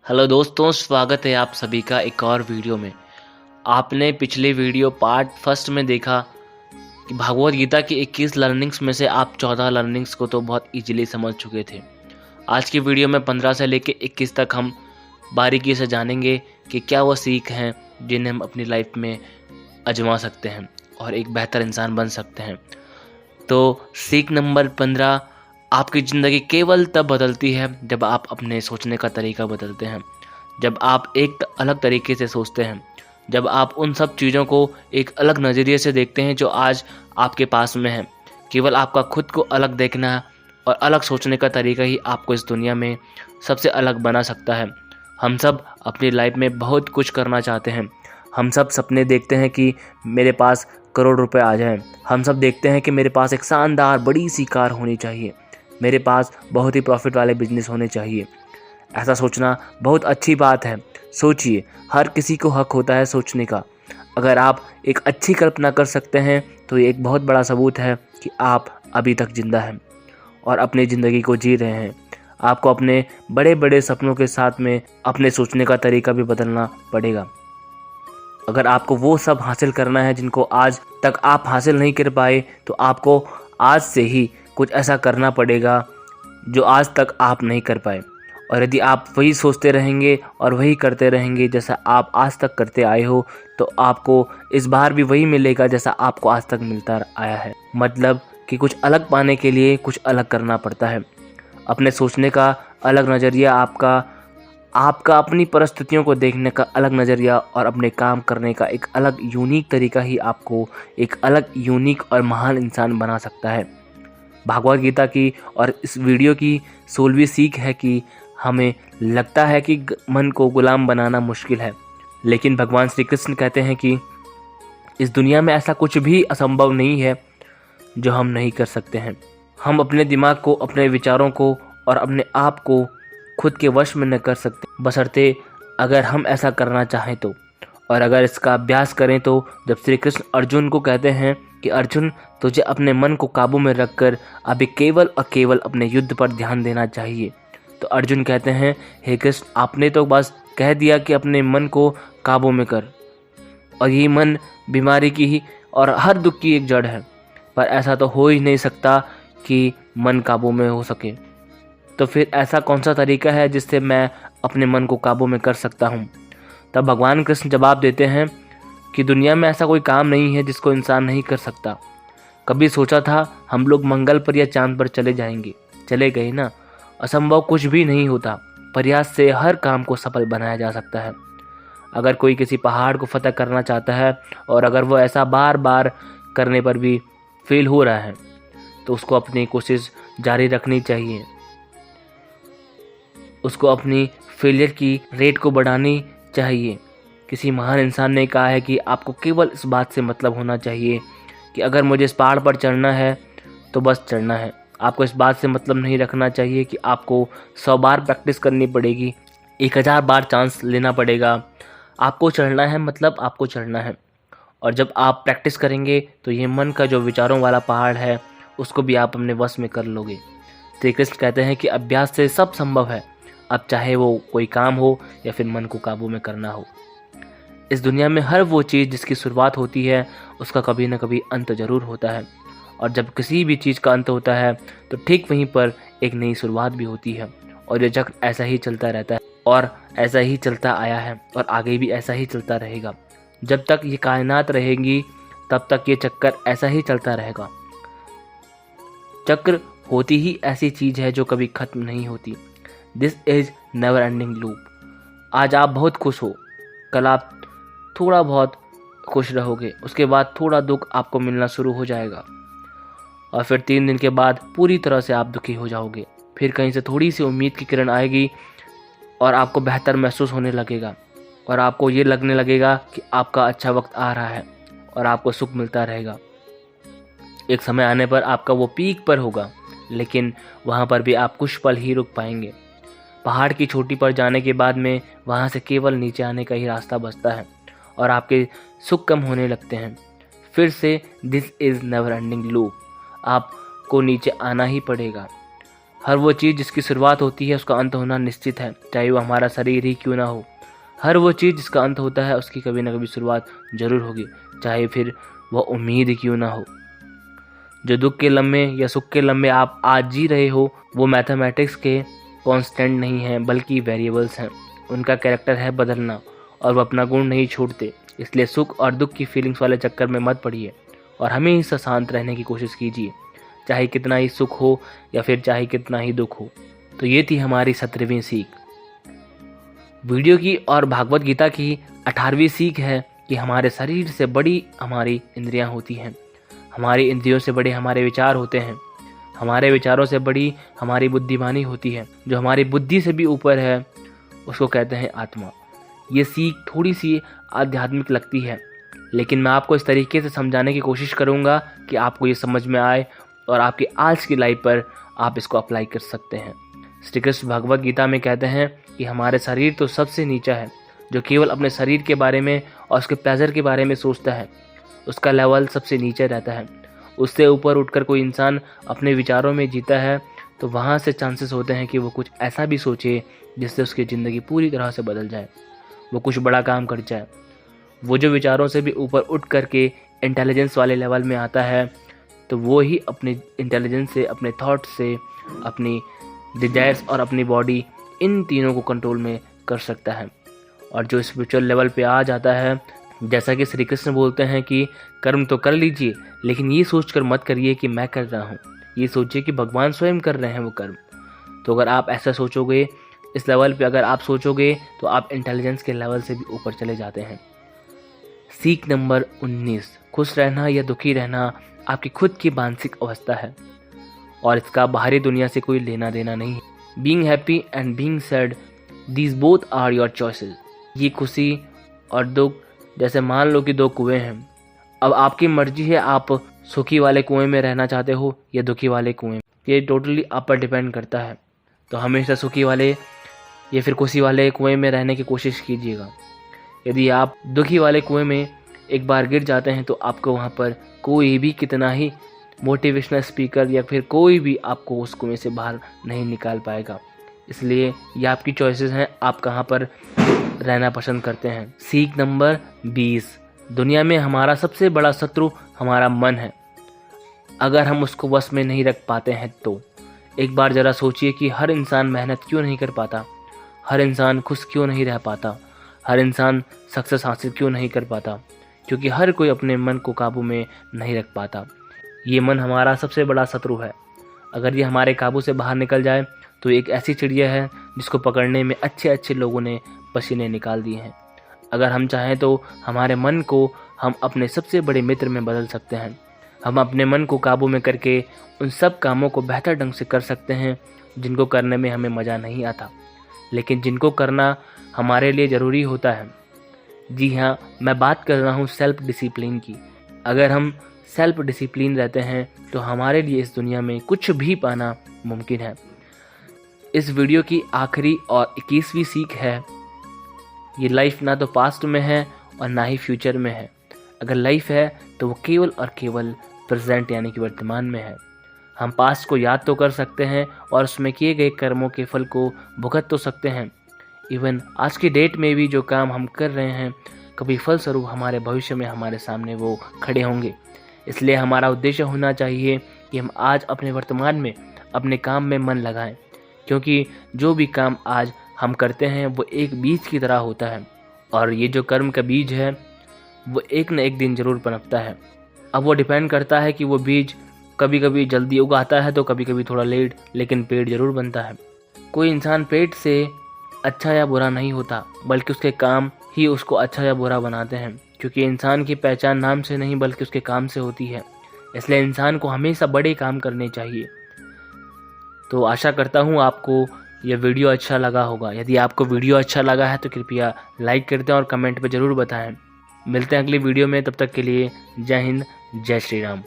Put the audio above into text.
Hello दोस्तों, स्वागत है आप सभी का एक और वीडियो में। आपने पिछले वीडियो पार्ट फर्स्ट में देखा कि भगवत गीता की 21 लर्निंग्स में से आप 14 लर्निंग्स को तो बहुत इजीली समझ चुके थे। आज की वीडियो में 15 से लेकर 21 तक हम बारीकी से जानेंगे कि क्या वो सीख हैं जिन्हें हम अपनी लाइफ में आजमा सकते हैं और एक बेहतर इंसान बन सकते हैं। तो सीख नंबर 15, आपकी ज़िंदगी केवल तब बदलती है जब आप अपने सोचने का तरीका बदलते हैं। जब आप एक अलग तरीके से सोचते हैं, जब आप उन सब चीज़ों को एक अलग नज़रिए से देखते हैं जो आज आपके पास में है। केवल आपका खुद को अलग देखना और अलग सोचने का तरीका ही आपको इस दुनिया में सबसे अलग बना सकता है। हम सब अपनी लाइफ में बहुत कुछ करना चाहते हैं। हम सब सपने देखते हैं कि मेरे पास करोड़ रुपए आ जाएं। हम सब देखते हैं कि मेरे पास एक शानदार बड़ी सी कार होनी चाहिए, मेरे पास बहुत ही प्रॉफिट वाले बिजनेस होने चाहिए। ऐसा सोचना बहुत अच्छी बात है। सोचिए, हर किसी को हक होता है सोचने का। अगर आप एक अच्छी कल्पना कर सकते हैं तो ये एक बहुत बड़ा सबूत है कि आप अभी तक जिंदा हैं और अपनी ज़िंदगी को जी रहे हैं। आपको अपने बड़े बड़े सपनों के साथ में अपने सोचने का तरीका भी बदलना पड़ेगा। अगर आपको वो सब हासिल करना है जिनको आज तक आप हासिल नहीं कर पाए, तो आपको आज से ही कुछ ऐसा करना पड़ेगा जो आज तक आप नहीं कर पाए। और यदि आप वही सोचते रहेंगे और वही करते रहेंगे जैसा आप आज तक करते आए हो, तो आपको इस बार भी वही मिलेगा जैसा आपको आज तक मिलता आया है। मतलब कि कुछ अलग पाने के लिए कुछ अलग करना पड़ता है। अपने सोचने का अलग नज़रिया आपका अपनी परिस्थितियों को देखने का अलग नज़रिया और अपने काम करने का एक अलग यूनिक तरीका ही आपको एक अलग यूनिक और महान इंसान बना सकता है। भगवद गीता की और इस वीडियो की 16वीं सीख है कि हमें लगता है कि मन को गुलाम बनाना मुश्किल है, लेकिन भगवान श्री कृष्ण कहते हैं कि इस दुनिया में ऐसा कुछ भी असंभव नहीं है जो हम नहीं कर सकते हैं। हम अपने दिमाग को, अपने विचारों को और अपने आप को खुद के वश में न कर सकते, बशर्ते अगर हम ऐसा करना चाहें तो। और अगर इसका अभ्यास करें तो जब श्री कृष्ण अर्जुन को कहते हैं कि अर्जुन, तुझे अपने मन को काबू में रखकर अभी केवल और केवल अपने युद्ध पर ध्यान देना चाहिए, तो अर्जुन कहते हैं, हे कृष्ण, आपने तो बस कह दिया कि अपने मन को काबू में कर, और यही मन बीमारी की ही और हर दुख की एक जड़ है। पर ऐसा तो हो ही नहीं सकता कि मन काबू में हो सके। तो फिर ऐसा कौन सा तरीका है जिससे मैं अपने मन को काबू में कर सकता हूँ? तब भगवान कृष्ण जवाब देते हैं कि दुनिया में ऐसा कोई काम नहीं है जिसको इंसान नहीं कर सकता। कभी सोचा था हम लोग मंगल पर या चांद पर चले जाएंगे, चले गए ना। असंभव कुछ भी नहीं होता। प्रयास से हर काम को सफल बनाया जा सकता है। अगर कोई किसी पहाड़ को फतह करना चाहता है और अगर वो ऐसा बार बार करने पर भी फेल हो रहा है, तो उसको अपनी कोशिश जारी रखनी चाहिए। उसको अपनी फेलियर की रेट को बढ़ानी चाहिए। किसी महान इंसान ने कहा है कि आपको केवल इस बात से मतलब होना चाहिए कि अगर मुझे इस पहाड़ पर चढ़ना है तो बस चढ़ना है। आपको इस बात से मतलब नहीं रखना चाहिए कि आपको 100 बार प्रैक्टिस करनी पड़ेगी, 1000 बार चांस लेना पड़ेगा। आपको चढ़ना है, मतलब आपको चढ़ना है। और जब आप प्रैक्टिस करेंगे तो ये मन का जो विचारों वाला पहाड़ है उसको भी आप अपने वश में कर लोगे। श्री कृष्ण कहते हैं कि अभ्यास से सब संभव है, अब चाहे वो कोई काम हो या फिर मन को काबू में करना हो। इस दुनिया में हर वो चीज़ जिसकी शुरुआत होती है उसका कभी ना कभी अंत जरूर होता है, और जब किसी भी चीज़ का अंत होता है तो ठीक वहीं पर एक नई शुरुआत भी होती है। और ये चक्र ऐसा ही चलता रहता है और ऐसा ही चलता आया है और आगे भी ऐसा ही चलता रहेगा। जब तक ये कायनात रहेगी तब तक ये चक्कर ऐसा ही चलता रहेगा। चक्र होती ही ऐसी चीज़ है जो कभी खत्म नहीं होती। This is never ending loop. आज आप बहुत खुश हो, कल आप थोड़ा बहुत खुश रहोगे, उसके बाद थोड़ा दुख आपको मिलना शुरू हो जाएगा, और फिर 3 दिन के बाद पूरी तरह से आप दुखी हो जाओगे। फिर कहीं से थोड़ी सी उम्मीद की किरण आएगी और आपको बेहतर महसूस होने लगेगा और आपको ये लगने लगेगा कि आपका अच्छा वक्त आ रहा है और आपको सुख मिलता रहेगा। एक समय आने पर आपका वो पीक पर होगा, लेकिन वहाँ पर भी आप कुछ पल ही रुक पाएंगे। पहाड़ की चोटी पर जाने के बाद में वहाँ से केवल नीचे आने का ही रास्ता बचता है और आपके सुख कम होने लगते हैं। फिर से this is never ending loop. आपको नीचे आना ही पड़ेगा। हर वो चीज़ जिसकी शुरुआत होती है उसका अंत होना निश्चित है, चाहे वो हमारा शरीर ही क्यों ना हो। हर वो चीज़ जिसका अंत होता है उसकी कभी ना कभी शुरुआत जरूर होगी, चाहे फिर वह उम्मीद क्यों ना हो। जो दुख के लम्हे या सुख के लम्हे आप आज जी रहे हो वो मैथमेटिक्स के कांस्टेंट नहीं हैं बल्कि वेरिएबल्स हैं। उनका कैरेक्टर है बदलना और वो अपना गुण नहीं छोड़ते। इसलिए सुख और दुख की फीलिंग्स वाले चक्कर में मत पड़िए और हमेशा शांत रहने की कोशिश कीजिए, चाहे कितना ही सुख हो या फिर चाहे कितना ही दुख हो। तो ये थी हमारी 17वीं सीख वीडियो की। और भागवत गीता की 18वीं सीख है कि हमारे शरीर से बड़ी हमारी इंद्रियां होती हैं, हमारी इंद्रियों से बड़े हमारे विचार होते हैं, हमारे विचारों से बड़ी हमारी बुद्धिमानी होती है। जो हमारी बुद्धि से भी ऊपर है उसको कहते हैं आत्मा। ये सीख थोड़ी सी आध्यात्मिक लगती है, लेकिन मैं आपको इस तरीके से समझाने की कोशिश करूँगा कि आपको ये समझ में आए और आपकी आज की लाइफ पर आप इसको अप्लाई कर सकते हैं। श्री कृष्ण भगवत गीता में कहते हैं कि हमारे शरीर तो सबसे नीचा है। जो केवल अपने शरीर के बारे में और उसके प्लेजर के बारे में सोचता है उसका लेवल सबसे नीचे रहता है। उससे ऊपर उठकर कोई इंसान अपने विचारों में जीता है तो वहाँ से चांसेस होते हैं कि वो कुछ ऐसा भी सोचे जिससे उसकी ज़िंदगी पूरी तरह से बदल जाए, वो कुछ बड़ा काम कर जाए। वो जो विचारों से भी ऊपर उठ करके इंटेलिजेंस वाले लेवल में आता है तो वो ही अपने इंटेलिजेंस से, अपने थॉट से, अपनी डिजायर्स और अपनी बॉडी, इन तीनों को कंट्रोल में कर सकता है। और जो स्पिरिचुअल लेवल पे आ जाता है, जैसा कि श्री कृष्ण बोलते हैं कि कर्म तो कर लीजिए लेकिन ये सोचकर मत करिए कि मैं कर रहा हूँ, ये सोचिए कि भगवान स्वयं कर रहे हैं वो कर्म। तो अगर आप ऐसा सोचोगे, इस लेवल पे अगर आप सोचोगे तो आप इंटेलिजेंस के लेवल से भी ऊपर चले जाते हैं। सीख नंबर 19, खुश रहना या दुखी रहना आपकी खुद की मानसिक अवस्था है और इसका बाहरी दुनिया से कोई लेना देना नहीं है। Being happy and being sad, these both are your choices. ये खुशी और दुख जैसे मान लो कि दो कुएं हैं, अब आपकी मर्जी है आप सुखी वाले कुएं में रहना चाहते हो या दुखी वाले कुएं। ये टोटली आप पर डिपेंड करता है। तो हमेशा सुखी वाले या फिर खुशी वाले कुएं में रहने की कोशिश कीजिएगा। यदि आप दुखी वाले कुएं में एक बार गिर जाते हैं तो आपको वहाँ पर कोई भी कितना ही मोटिवेशनल स्पीकर या फिर कोई भी आपको उस कुएं से बाहर नहीं निकाल पाएगा। इसलिए ये आपकी चॉइसेस हैं, आप कहाँ पर रहना पसंद करते हैं। सीख नंबर 20, दुनिया में हमारा सबसे बड़ा शत्रु हमारा मन है। अगर हम उसको वश में नहीं रख पाते हैं तो एक बार ज़रा सोचिए कि हर इंसान मेहनत क्यों नहीं कर पाता, हर इंसान खुश क्यों नहीं रह पाता, हर इंसान सक्सेस हासिल क्यों नहीं कर पाता, क्योंकि हर कोई अपने मन को काबू में नहीं रख पाता। ये मन हमारा सबसे बड़ा शत्रु है। अगर ये हमारे काबू से बाहर निकल जाए तो एक ऐसी चिड़िया है जिसको पकड़ने में अच्छे अच्छे लोगों ने पसीने निकाल दिए हैं। अगर हम चाहें तो हमारे मन को हम अपने सबसे बड़े मित्र में बदल सकते हैं। हम अपने मन को काबू में करके उन सब कामों को बेहतर ढंग से कर सकते हैं जिनको करने में हमें मज़ा नहीं आता, लेकिन जिनको करना हमारे लिए ज़रूरी होता है। जी हाँ, मैं बात कर रहा हूँ सेल्फ डिसिप्लिन की। अगर हम सेल्फ डिसिप्लिन रहते हैं तो हमारे लिए इस दुनिया में कुछ भी पाना मुमकिन है। इस वीडियो की आखिरी और 21वीं सीख है, ये लाइफ ना तो पास्ट में है और ना ही फ्यूचर में है। अगर लाइफ है तो वो केवल और केवल प्रेजेंट यानी कि वर्तमान में है। हम पास्ट को याद तो कर सकते हैं और उसमें किए गए कर्मों के फल को भुगत तो सकते हैं। इवन आज की डेट में भी जो काम हम कर रहे हैं कभी फलस्वरूप हमारे भविष्य में हमारे सामने वो खड़े होंगे। इसलिए हमारा उद्देश्य होना चाहिए कि हम आज अपने वर्तमान में अपने काम में मन लगाएं, क्योंकि जो भी काम आज हम करते हैं वो एक बीज की तरह होता है और ये जो कर्म का बीज है वो एक न एक दिन ज़रूर पनपता है। अब वो डिपेंड करता है कि वो बीज कभी कभी जल्दी उगाता है तो कभी कभी थोड़ा लेट, लेकिन पेड़ ज़रूर बनता है। कोई इंसान पेट से अच्छा या बुरा नहीं होता, बल्कि उसके काम ही उसको अच्छा या बुरा बनाते हैं, क्योंकि इंसान की पहचान नाम से नहीं बल्कि उसके काम से होती है। इसलिए इंसान को हमेशा बड़े काम करने चाहिए। तो आशा करता हूँ आपको यह वीडियो अच्छा लगा होगा। यदि आपको वीडियो अच्छा लगा है तो कृपया लाइक कर दें और कमेंट पर ज़रूर बताएं। मिलते हैं अगली वीडियो में, तब तक के लिए जय हिंद, जय श्री राम।